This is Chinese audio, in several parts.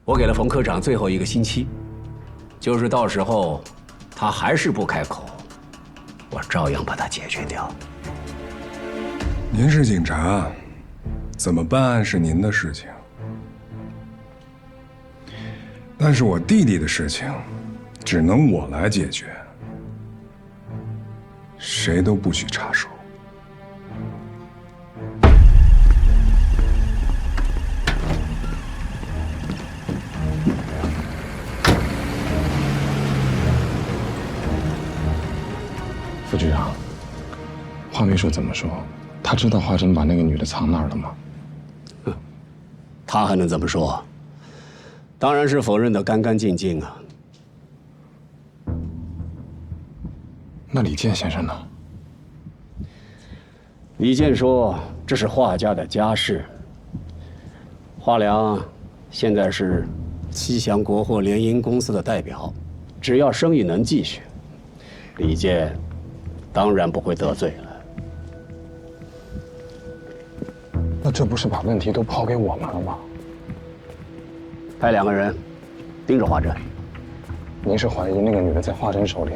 我给了冯科长最后1个星期，就是到时候他还是不开口，我照样把他解决掉。您是警察，怎么办案是您的事情，但是我弟弟的事情，只能我来解决，谁都不许插手。副局长，话没说怎么说，他知道华珍把那个女的藏那儿了吗？他还能怎么说？当然是否认得干干净净啊。那李健先生呢？李健说这是华家的家事。华良现在是西翔国货联营公司的代表，只要生意能继续，李健当然不会得罪了。那这不是把问题都抛给我们了吗？派2个人盯着华珍。您是怀疑那个女的在华珍手里？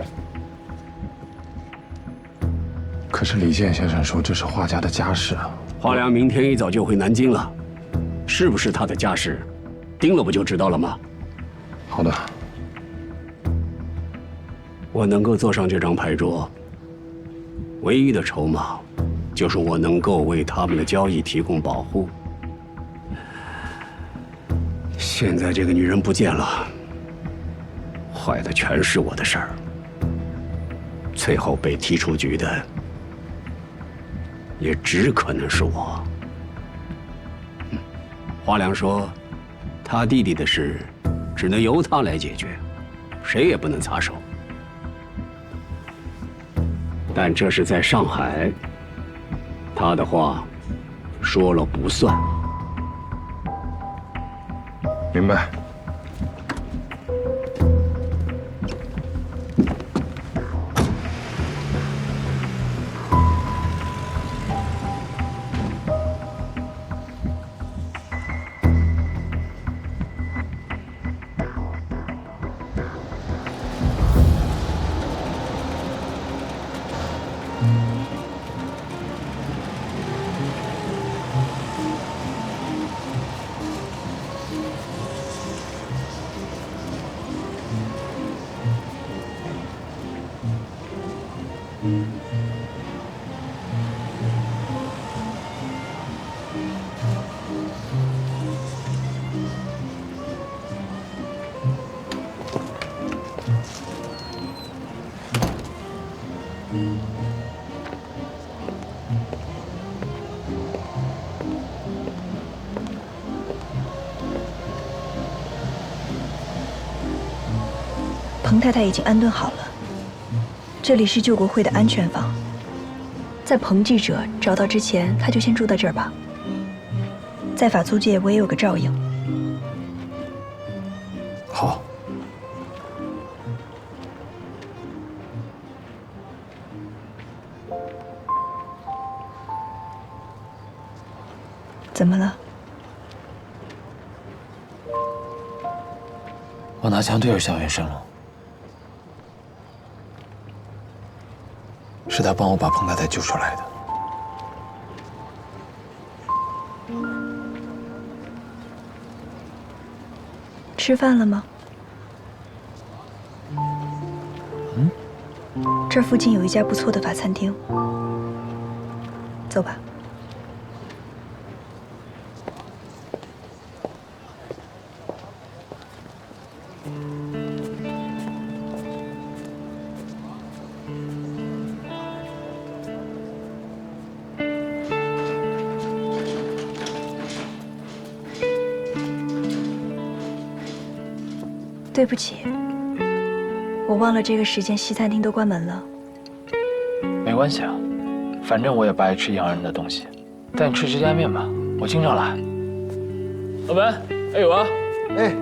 可是李健先生说这是华家的家事啊。华良明天一早就回南京了，是不是他的家事，盯了不就知道了吗？好的。我能够坐上这张牌桌，唯一的筹码，就是我能够为他们的交易提供保护。现在这个女人不见了，坏的全是我的事儿。最后被踢出局的，也只可能是我。华良说，他弟弟的事，只能由他来解决，谁也不能插手。但这是在上海，他的话说了不算。明白。彭太太已经安顿好了，这里是救国会的安全房，在彭记者找到之前，他就先住在这儿吧。在法租界我也有个照应。好。怎么了？我拿枪对着小袁生了，是他帮我把彭太太救出来的。吃饭了吗？这儿附近有一家不错的法餐厅，走吧。对不起，我忘了这个时间西餐厅都关门了。没关系啊，反正我也不爱吃洋人的东西，带你吃这家面吧，我经常来。老板，还有啊？哎，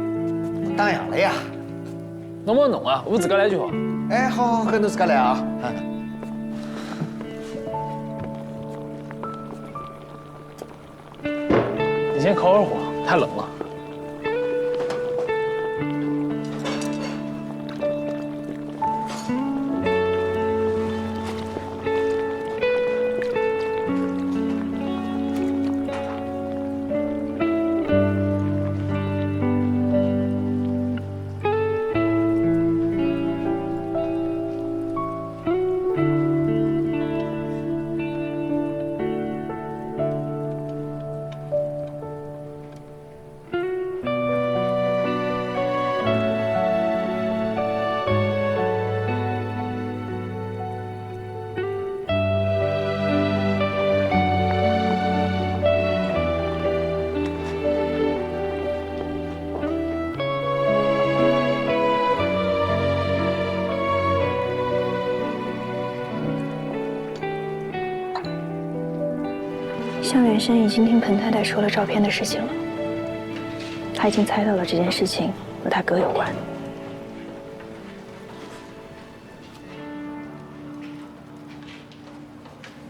打烊了呀？侬帮侬啊，我自家来就好。哎，好好，跟侬自家来啊。你先烤会儿火，太冷了。向远生已经听彭太太说了照片的事情了，他已经猜到了这件事情和他哥有关。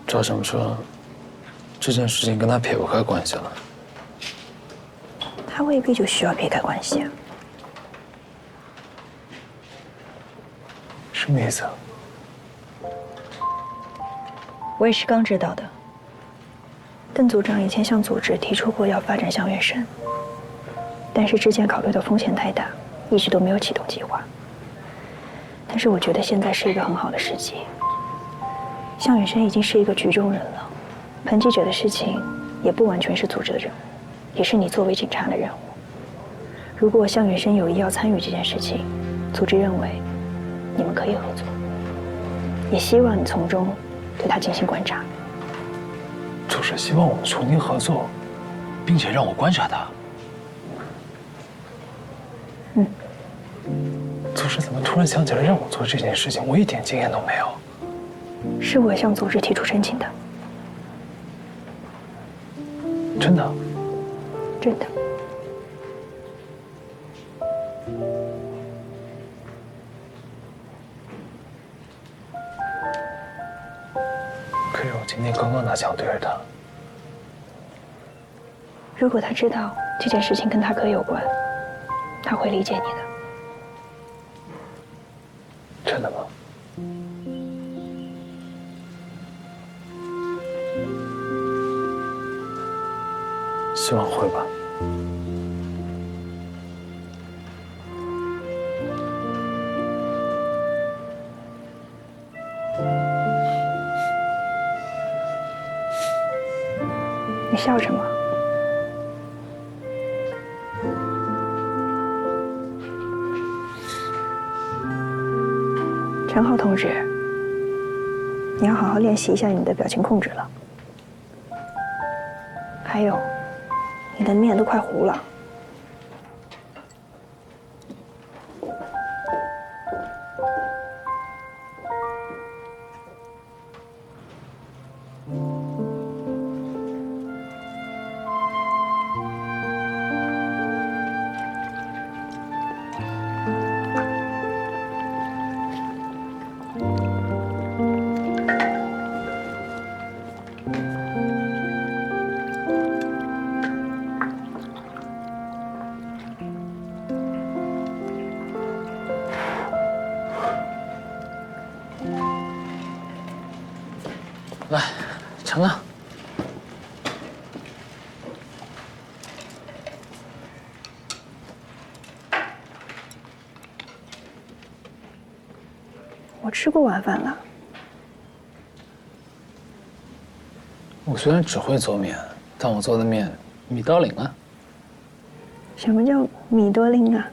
照这么说，这件事情跟他撇不开关系了。他未必就需要撇开关系啊。什么意思啊？我也是刚知道的。邓组长以前向组织提出过要发展向远生，但是之前考虑到风险太大，一直都没有启动计划。但是我觉得现在是一个很好的时机。向远生已经是一个局中人了，彭记者的事情也不完全是组织的任务，也是你作为警察的任务。如果向远生有意要参与这件事情，组织认为你们可以合作，也希望你从中对他进行观察。组织希望我们重新合作，并且让我观察他。组织怎么突然想起来让我做这件事情？我一点经验都没有。是我向组织提出申请的。真的？真的。可是我今天刚刚拿枪对着他。如果他知道这件事情跟他哥有关，他会理解你的。真的吗？希望会吧。你笑什么？陈浩同志，你要好好练习一下你的表情控制了。还有，你的面都快糊了。来，尝尝。我吃过晚饭了。我虽然只会做面，但我做的面米刀领啊，什么叫米多林啊？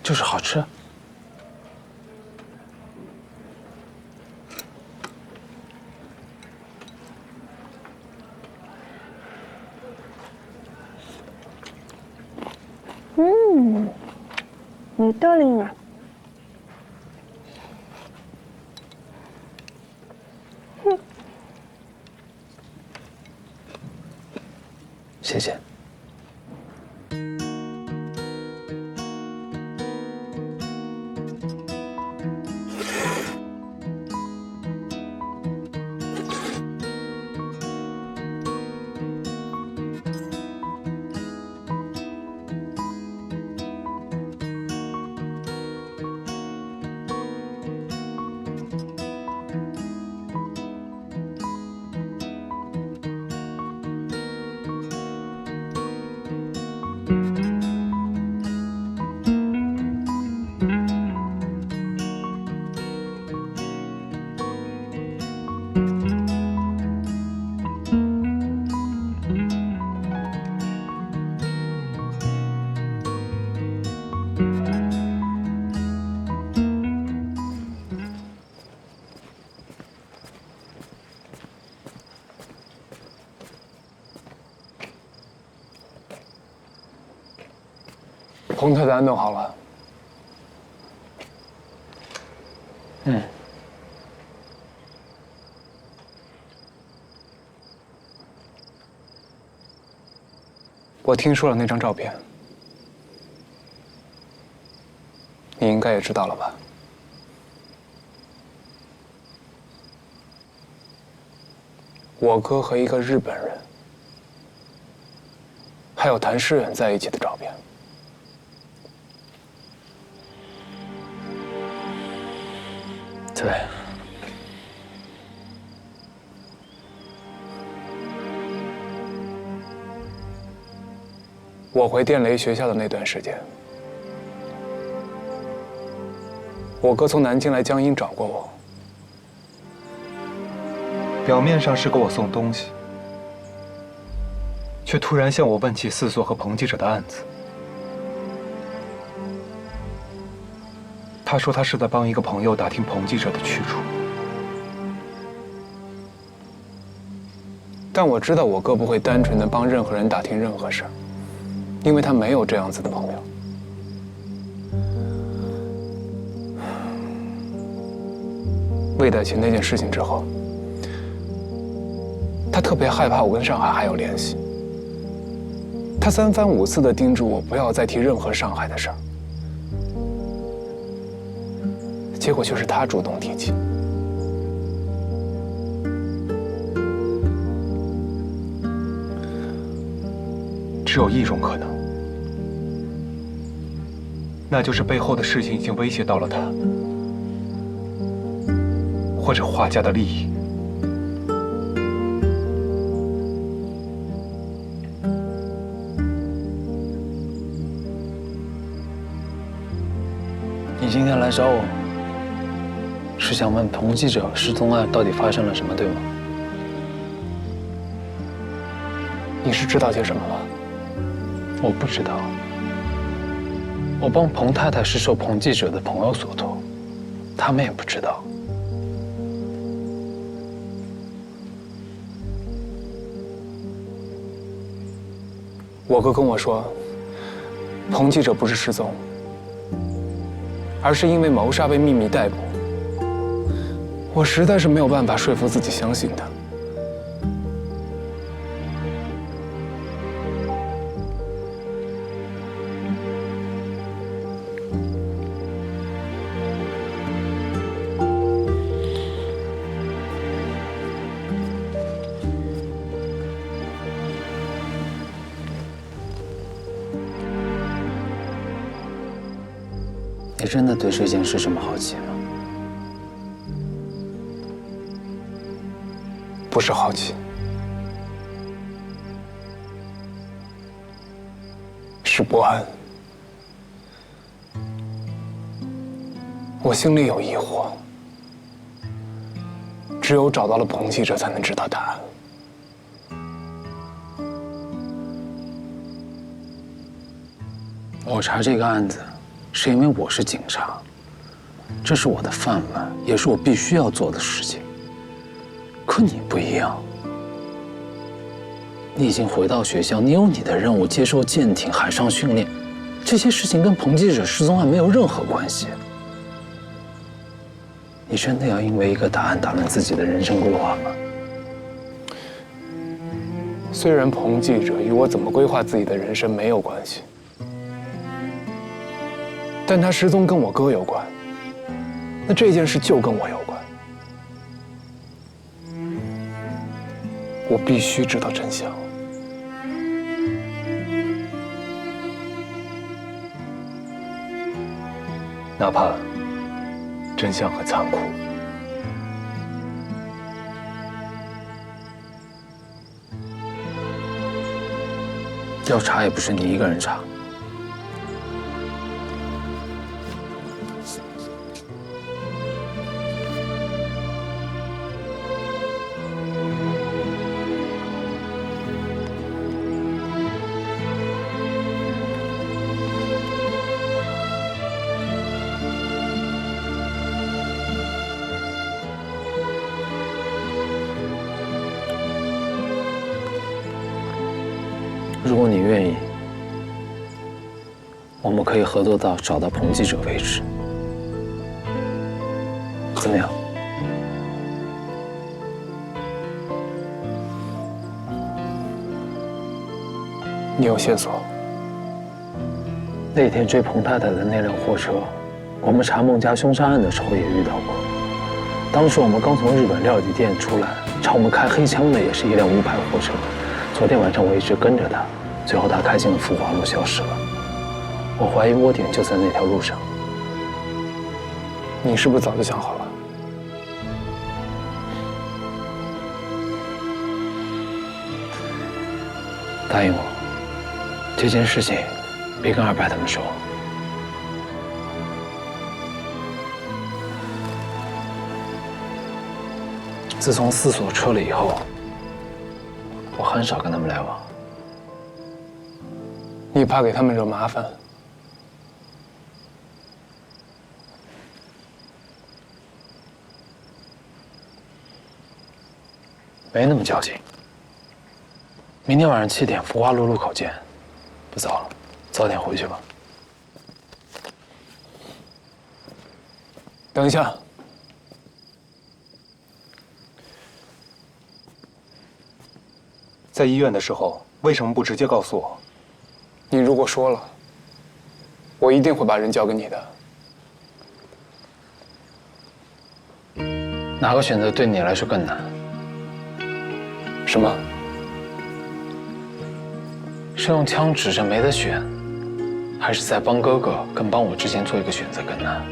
就是好吃。米多林啊。谢谢。彭太太弄好了。我听说了那张照片，你应该也知道了吧？我哥和一个日本人，还有谭诗远在一起的照片。对。我回电雷学校的那段时间，我哥从南京来江阴找过我，表面上是给我送东西，却突然向我问起四所和彭记者的案子。他说他是在帮一个朋友打听彭记者的去处，但我知道我哥不会单纯的帮任何人打听任何事儿。因为他没有这样子的朋友。魏代琴那件事情之后，他特别害怕我跟上海还有联系，他3番5次的叮嘱我不要再提任何上海的事儿，结果就是他主动提起。只有一种可能，那就是背后的事情已经威胁到了他，或者华家的利益。你今天来找我，是想问彭记者失踪案到底发生了什么，对吗？你是知道些什么吗？我不知道。我帮彭太太是受彭记者的朋友所托，他们也不知道。我哥跟我说，彭记者不是失踪，而是因为谋杀被秘密逮捕。我实在是没有办法说服自己相信他。你真的对这件事这么好奇吗？不是好奇，是不安。我心里有疑惑，只有找到了彭记者，才能知道答案。我查这个案子，是因为我是警察，这是我的饭碗，也是我必须要做的事情。可你不一样，你已经回到学校，你有你的任务，接受舰艇、海上训练，这些事情跟彭记者失踪案没有任何关系。你真的要因为一个答案打乱自己的人生规划吗？虽然彭记者与我怎么规划自己的人生没有关系，但他失踪跟我哥有关，那这件事就跟我有关。我必须知道真相。哪怕真相很残酷。要查也不是你一个人查。如果你愿意，我们可以合作到找到彭记者为止，怎么样？你有线索？那天追彭太太的那辆货车，我们查孟家凶杀案的时候也遇到过。当时我们刚从日本料理店出来，朝我们开黑枪的也是一辆无牌货车。昨天晚上我一直跟着他，最后他开进了福华路消失了。我怀疑窝点就在那条路上。你是不是早就想好了？答应我，这件事情别跟二白他们说。自从四所撤了以后，我很少跟他们来往。你怕给他们惹麻烦？没那么较劲。明天晚上7点，福华路路口见。不早了，早点回去吧。等一下，在医院的时候，为什么不直接告诉我？你如果说了，我一定会把人交给你的。哪个选择对你来说更难？什么？是用枪指着没得选，还是在帮哥哥跟帮我之间做一个选择更难？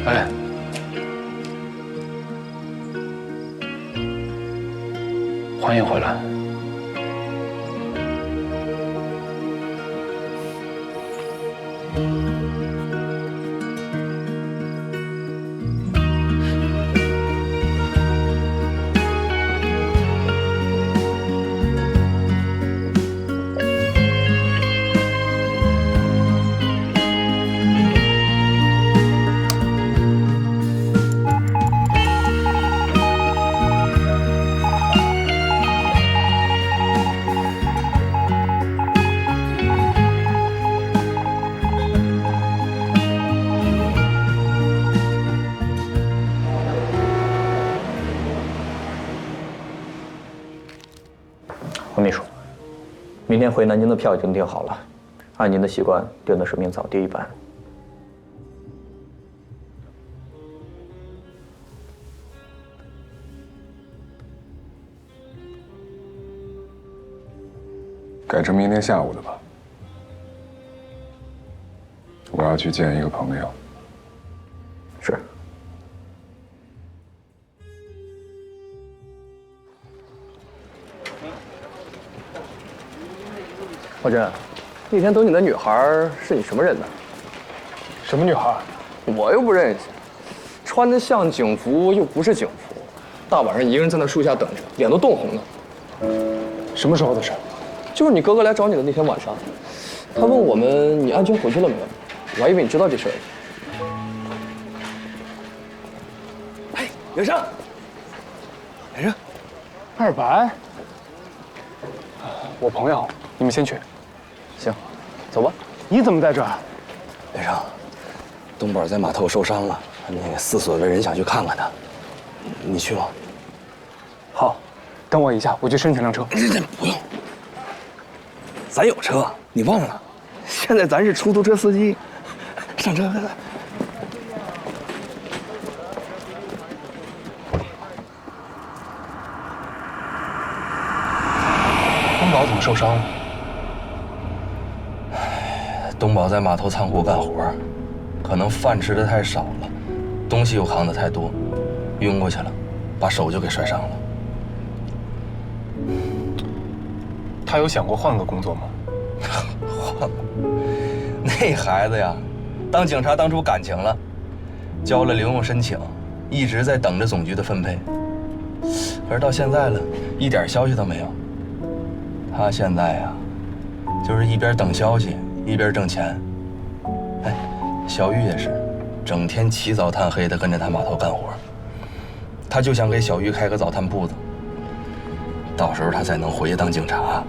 哎，欢迎回来。黄秘书，明天回南京的票已经订好了，按您的习惯订的是明早第1班。改成明天下午的吧。我要去见一个朋友。是。华珍，那天等你的女孩是你什么人呢？什么女孩？我又不认识，穿得像警服又不是警服，大晚上一个人在那树下等着，脸都冻红了。什么时候的事？就是你哥哥来找你的那天晚上，他问我们你安全回去了没有，我还以为你知道这事儿。哎，袁胜，袁胜，二白，我朋友，你们先去。行，走吧。你怎么在这儿？袁胜，东宝在码头受伤了，那个4所的人想去看看他，你去吗？好，等我一下，我去申请辆车。不用，咱有车，你忘了？现在咱是出租车司机，上车来。东宝怎么受伤了？东宝在码头仓库干活，可能饭吃的太少了，东西又扛得太多，晕过去了，把手就给摔伤了。他有想过换个工作吗？换过，那孩子呀，当警察当出感情了，交了留用申请，一直在等着总局的分配。可是到现在了，一点消息都没有。他现在呀，就是一边等消息，一边挣钱。哎，小玉也是，整天起早贪黑的跟着他码头干活。他就想给小玉开个早餐铺子，到时候他再能回去当警察，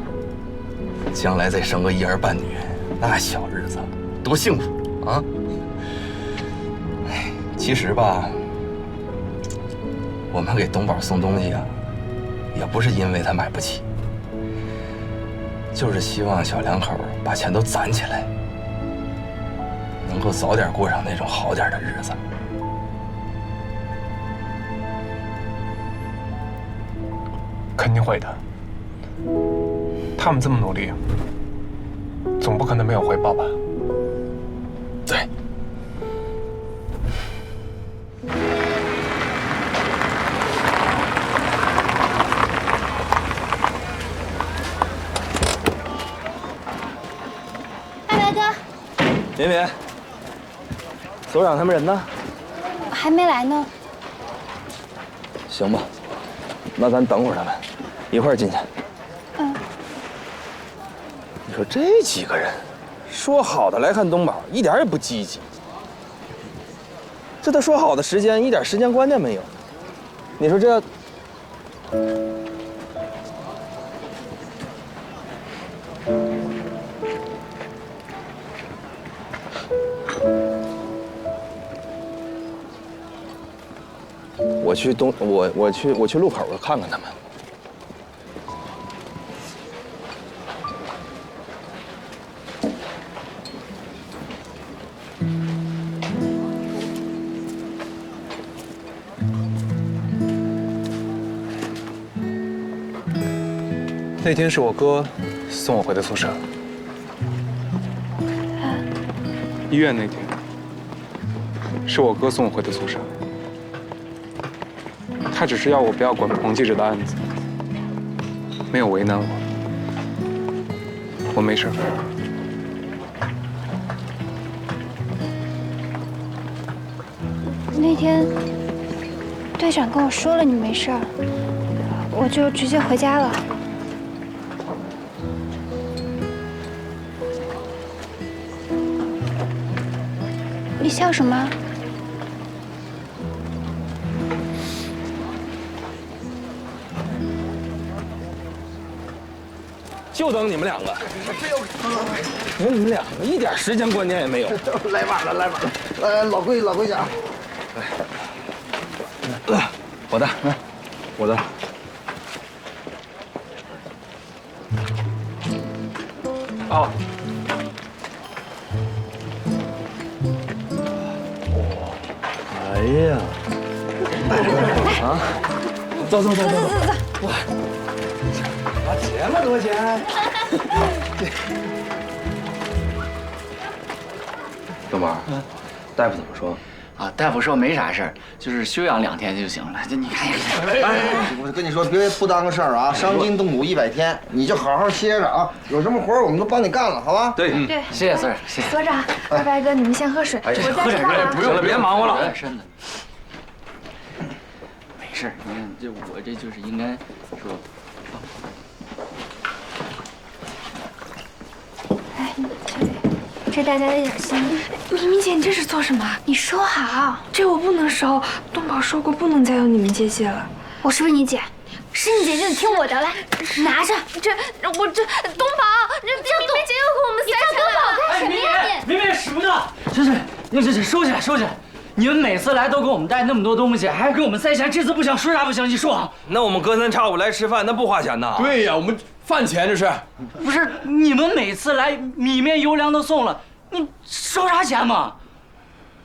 将来再生个1儿半女，那小日子多幸福啊！哎，其实吧，我们给东宝送东西啊，也不是因为他买不起，就是希望小两口把钱都攒起来，能够早点过上那种好点的日子。肯定会的。他们这么努力，总不可能没有回报吧？对。大白哥，绵绵，所长他们人呢？还没来呢。行吧，那咱等会儿他们，一块儿进去。嗯。你说这几个人，说好的来看东宝，一点也不积极。这他说好的时间，一点时间观念没有。你说这……我去路口看看他们。那天是我哥送我回的宿舍。医院那天是我哥送我回的宿舍。他只是要我不要管彭记者的案子，没有为难我。我没事。那天队长跟我说了你没事儿，我就直接回家了。你笑什么？就等你们两个，你们两个一点时间观念也没有。来晚了，来晚了。老规矩啊。我的，我的。哦。哎呀！啊！走。哇！这么多钱！东宝，大夫怎么说？啊，大夫说没啥事儿，就是休养2天就行了。这你看，我跟你说，别不当个事儿啊！伤筋动骨100天，你就好好歇着啊！有什么活我们都帮你干了，好吧？对，谢谢所长，谢谢所长，二白哥，你们先喝水，我再喝点热，不用了，别忙活了。身子。没事，你看这我这就是应该说。哎，这大家的点心。明明姐，你这是做什么？你收好，这我不能收。东宝说过不能再有你们姐姐了。我是不是你姐？是你姐就得听我的，来拿着。东宝，这明明姐又给我们塞钱了。东宝干什么呀你？明明使不得。这收起来。你们每次来都给我们带那么多东西，还给我们塞钱，这次不行，说啥不行？你说。那我们隔三差五来吃饭，那不花钱呐？对呀，我们饭钱这是。不是你们每次来米面油粮都送了，你收啥钱嘛？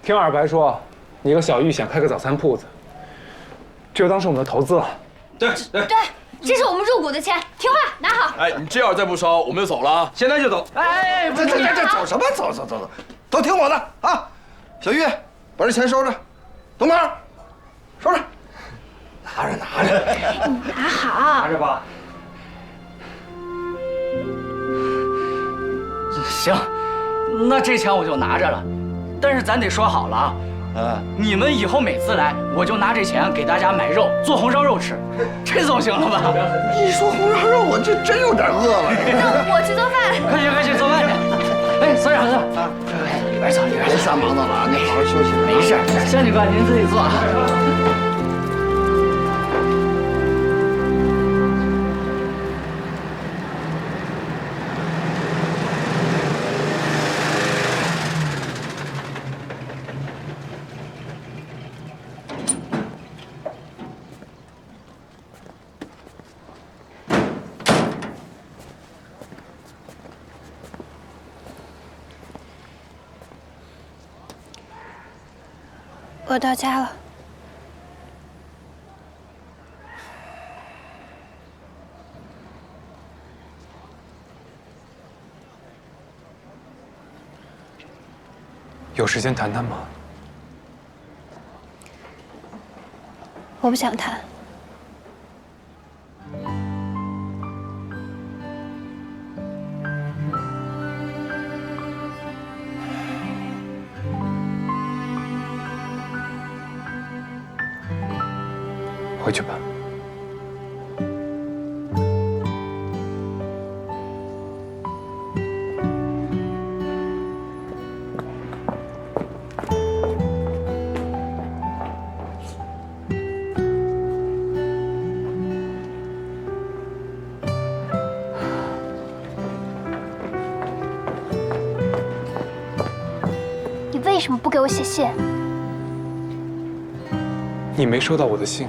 听二白说，你和小玉想开个早餐铺子，这就当是我们的投资了。对，这是我们入股的钱，听话拿好。哎，你这要再不收，我们就走了啊！现在就走。这走什么走？都听我的啊！小玉，把这钱收着。东宝，收着。拿着。拿好。拿着吧。行，那这钱我就拿着了，但是咱得说好了啊。你们以后每次来，我就拿这钱给大家买肉，做红烧肉吃，这总行了吧？一说红烧肉，我这真有点饿了。那我去做饭。快去做饭去。哎，所长啊，里边坐。别瞎忙叨了，你好好休息。没事，兄弟哥您自己做啊。我到家了。有时间谈谈吗？我不想谈。回去吧。你为什么不给我写信？你没收到我的信。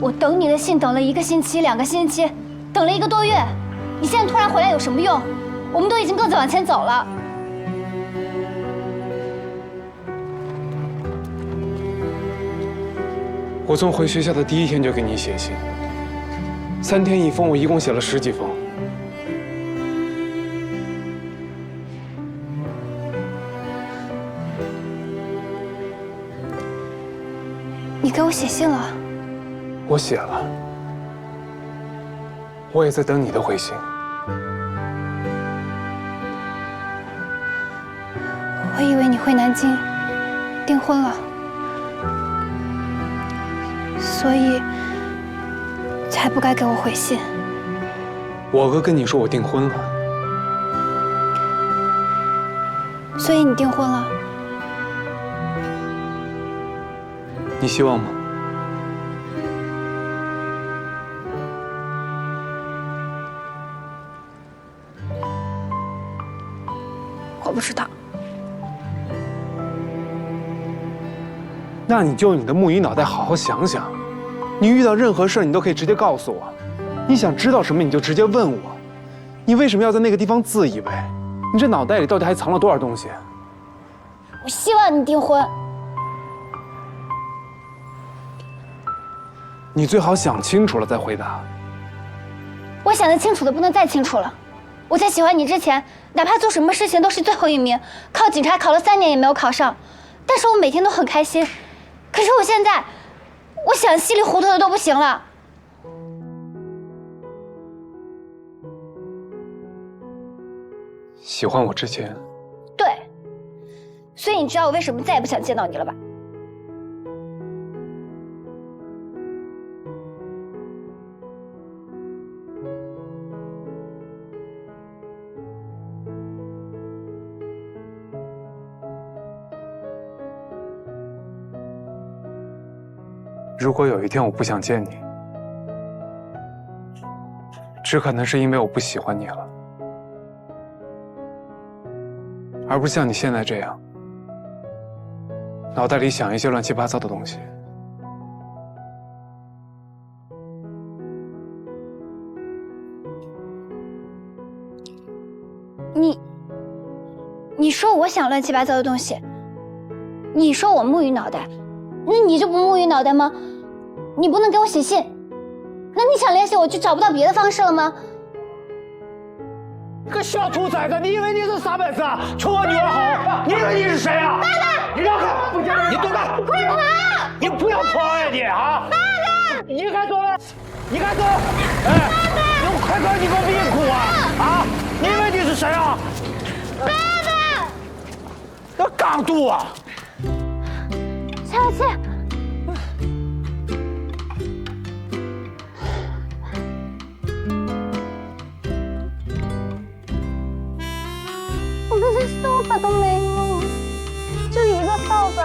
我等你的信等了1个星期、2个星期，等了1个多月。你现在突然回来有什么用？我们都已经各自往前走了。我从回学校的第1天就给你写信，3天1封，我一共写了10几封。你给我写信了？我写了，我也在等你的回信。我以为你回南京订婚了，所以才不该给我回信。我哥跟你说我订婚了，所以你订婚了？你希望吗？我不知道。那你就用你的木鱼脑袋好好想想，你遇到任何事你都可以直接告诉我，你想知道什么你就直接问我，你为什么要在那个地方自以为？你这脑袋里到底还藏了多少东西？我希望你订婚。你最好想清楚了再回答。我想得清楚的不能再清楚了。我在喜欢你之前，哪怕做什么事情都是最后1名，考警察考了3年也没有考上，但是我每天都很开心。可是我现在，我想稀里糊涂的都不行了。喜欢我之前，对，所以你知道我为什么再也不想见到你了吧？如果有一天我不想见你，只可能是因为我不喜欢你了，而不是像你现在这样，脑袋里想一些乱七八糟的东西。你说我想乱七八糟的东西，你说我木鱼脑袋，那你就不木鱼脑袋吗？你不能给我写信，那你想联系我就找不到别的方式了吗？个小兔崽子，你以为你是啥本事啊？求我女儿好，你以为你是谁啊？爸爸，你让开！你躲开！你快跑！你不要跑呀你啊！爸爸，你敢走了？你敢走？哎，你快快，你给我别哭啊！啊，你以为你是谁啊？爸爸，要刚度啊！小七。我这些扫把都没有，就一个扫把。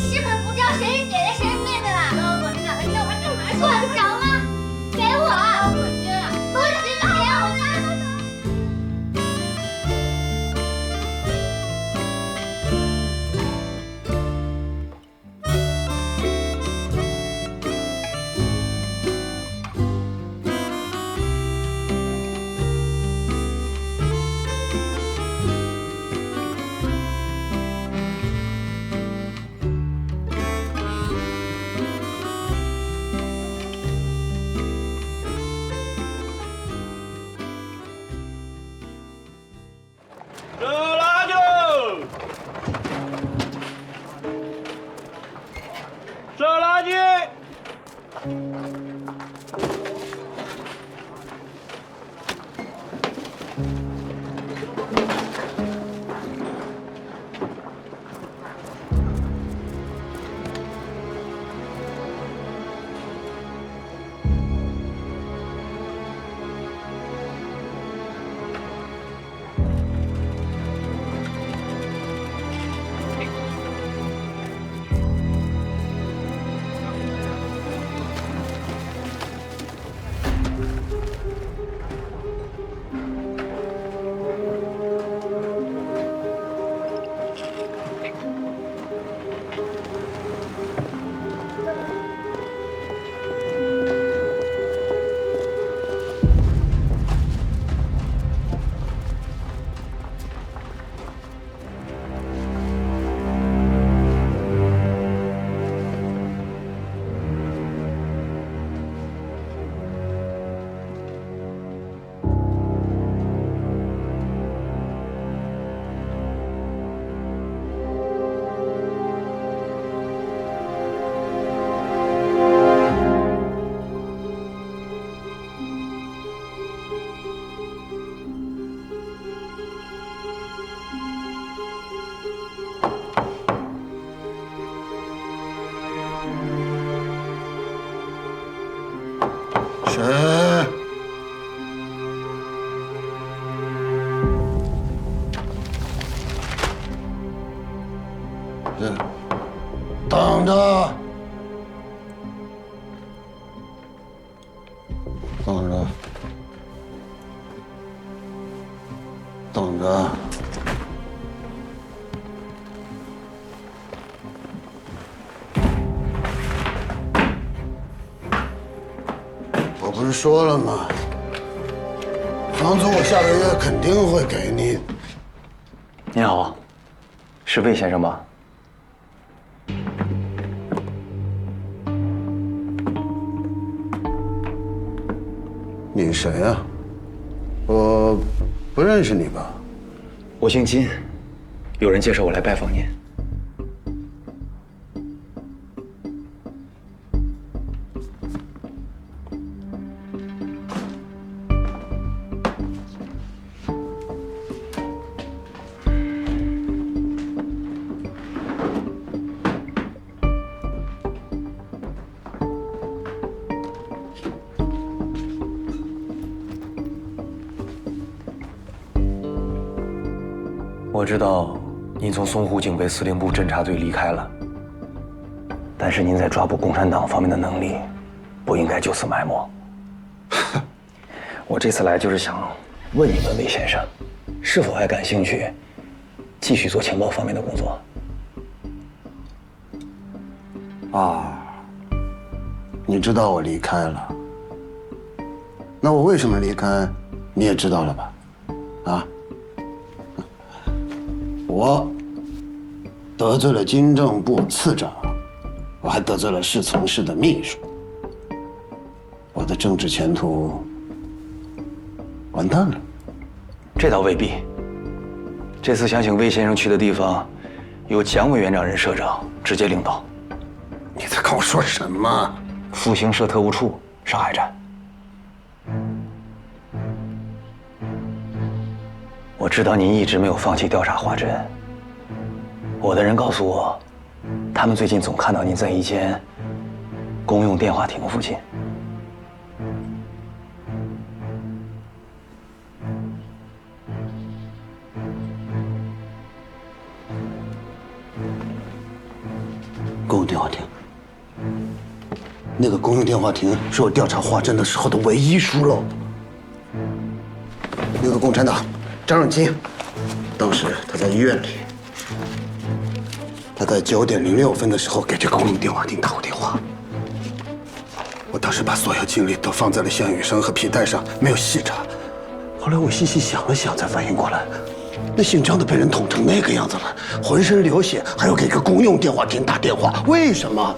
是不是不知道谁是姐姐谁是妹妹了？哥哥，你俩在叫他干嘛？管不着吗？给我！不行，不行，给我！谁？等着，等着，等着。我不是说了吗？房租我下个月肯定会给你。你好，是魏先生吗？你谁啊？我不认识你吧？我姓金，有人介绍我来拜访您。我知道您从淞沪警备司令部侦察队离开了，但是您在抓捕共产党方面的能力，不应该就此埋没。我这次来就是想问一问魏先生，是否还感兴趣继续做情报方面的工作？啊，你知道我离开了，那我为什么离开，你也知道了吧？啊？我得罪了军政部次长，我还得罪了侍从室的秘书，我的政治前途完蛋了。这倒未必。这次想请魏先生去的地方，由蒋委员长任社长直接领导。你在跟我说什么？复兴社特务处上海站。我知道您一直没有放弃调查华珍。我的人告诉我，他们最近总看到您在一间公用电话亭附近。公用电话亭，那个公用电话亭是我调查华珍的时候的唯一疏漏。那个共产党张永金，当时他在医院里，他在9点06分的时候给这个公用电话亭打过电话。我当时把所有精力都放在了项羽生和皮带上，没有细查。后来我细细想了想，才反应过来，那姓张的被人捅成那个样子了，浑身流血，还要给一个公用电话亭打电话，为什么？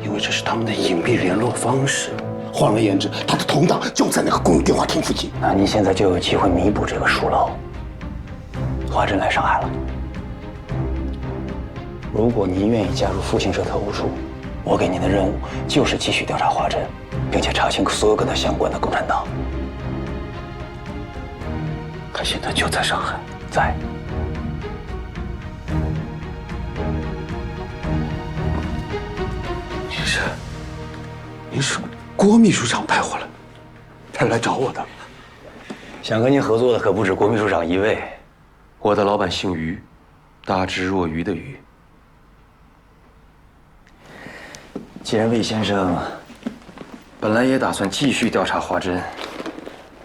因为这是他们的隐秘联络方式。换而言之，他的同党就在那个公用电话亭附近。那您现在就有机会弥补这个疏漏。华珍来上海了，如果您愿意加入复兴社特务处，我给您的任务就是继续调查华珍，并且查清所有跟他相关的共产党。他现在就在上海，在。您是郭秘书长派我了，他来找我的。想跟您合作的可不止郭秘书长一位，我的老板姓于，大智若愚的愚。既然魏先生本来也打算继续调查华珍，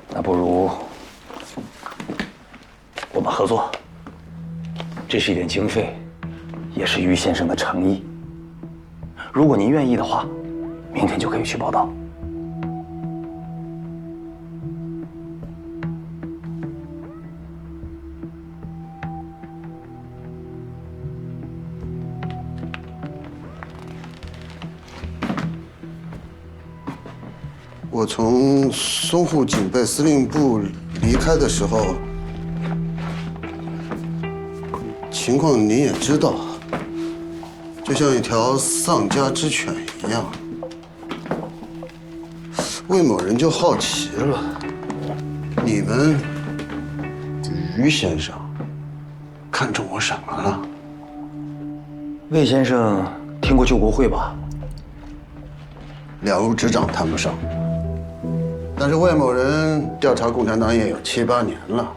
那不如我们合作。这是一点经费，也是于先生的诚意。如果您愿意的话，明天就可以去报道。我从淞沪警备司令部离开的时候，情况您也知道，就像一条丧家之犬一样。魏某人就好奇了，你们于先生看中我什么了？魏先生听过救国会吧？了如指掌，谈不上。但是魏某人调查共产党也有7、8年了，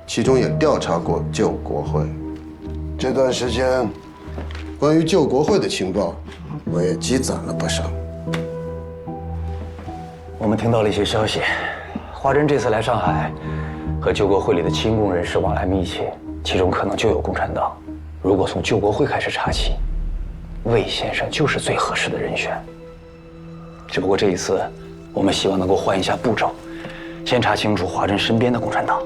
其中也调查过救国会。这段时间，关于救国会的情报，我也积攒了不少。我们听到了一些消息，华珍这次来上海，和救国会里的亲共人士往来密切，其中可能就有共产党。如果从救国会开始查起，魏先生就是最合适的人选。只不过这一次，我们希望能够换一下步骤，先查清楚华珍身边的共产党。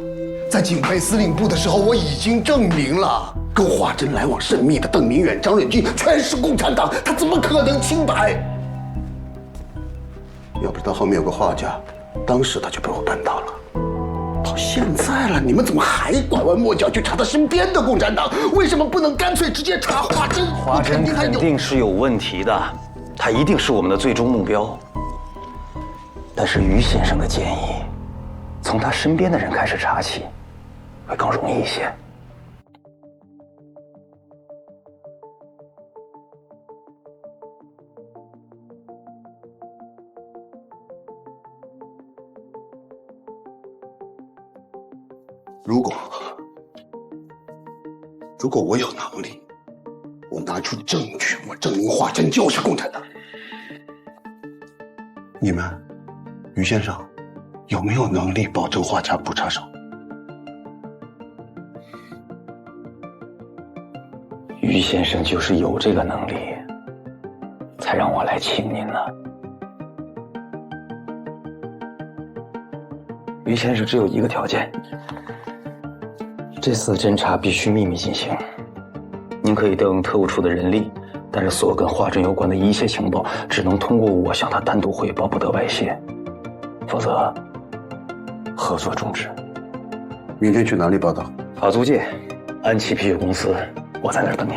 在警备司令部的时候，我已经证明了，跟华珍来往甚密的邓明远、张忍俊全是共产党，他怎么可能清白？要不是他后面有个画家，当时他就被我扳倒了。到现在了，你们怎么还拐弯抹角去查他身边的共产党？为什么不能干脆直接查华珍？华珍肯定是有问题的，他一定是我们的最终目标。但是于先生的建议，从他身边的人开始查起，会更容易一些。如果我有能力，我拿出证据，我证明华珍就是共产党。你们，于先生，有没有能力保证画家不插手？于先生就是有这个能力，才让我来请您呢。于先生只有一个条件，这次侦查必须秘密进行。您可以调用特务处的人力，但是所有跟华珍有关的一切情报，只能通过我向他单独汇报，不得外泄，否则合作终止。明天去哪里报道？法租界，安琪啤酒公司，我在那儿等您。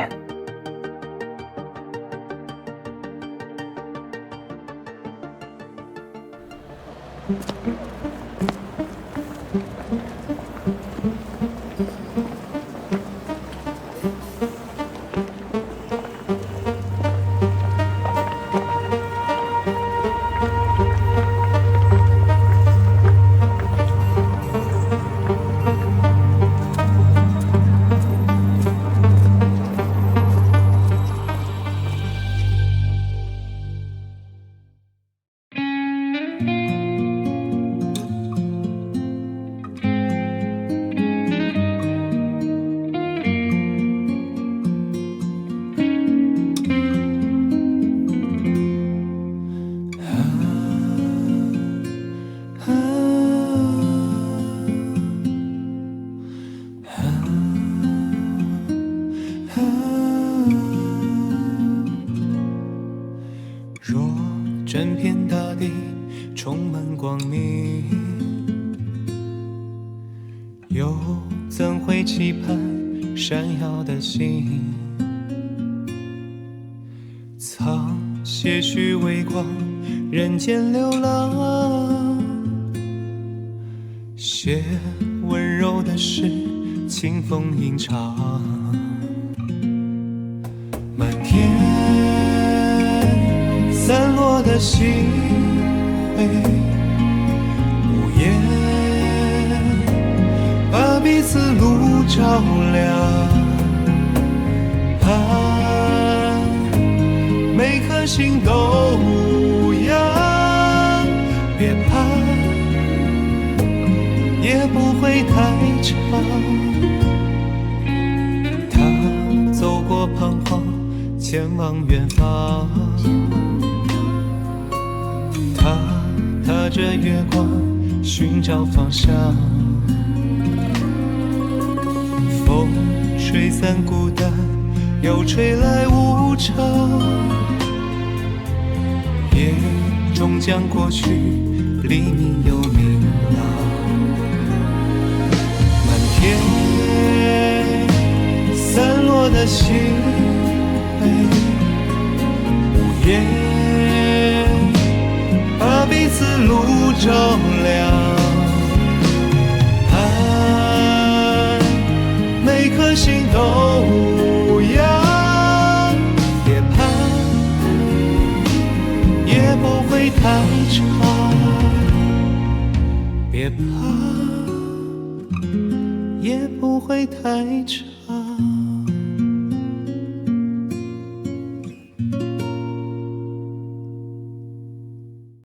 整片大地充满光明，又怎会期盼闪耀的星？苍些许微光，人间流浪。写温柔的诗，清风吟唱。满天散落的星辉，无言把彼此路照亮。每颗心都无恙，别怕，也不会太长。他走过彷徨，前往远方。他踏着月光，寻找方向。风吹散孤单，又吹来无常。夜终将过去，黎明又明朗。满天散落的星辉，无言把彼此路照亮。爱每颗心都无恙，别怕，也不会太长，别怕，也不会太长。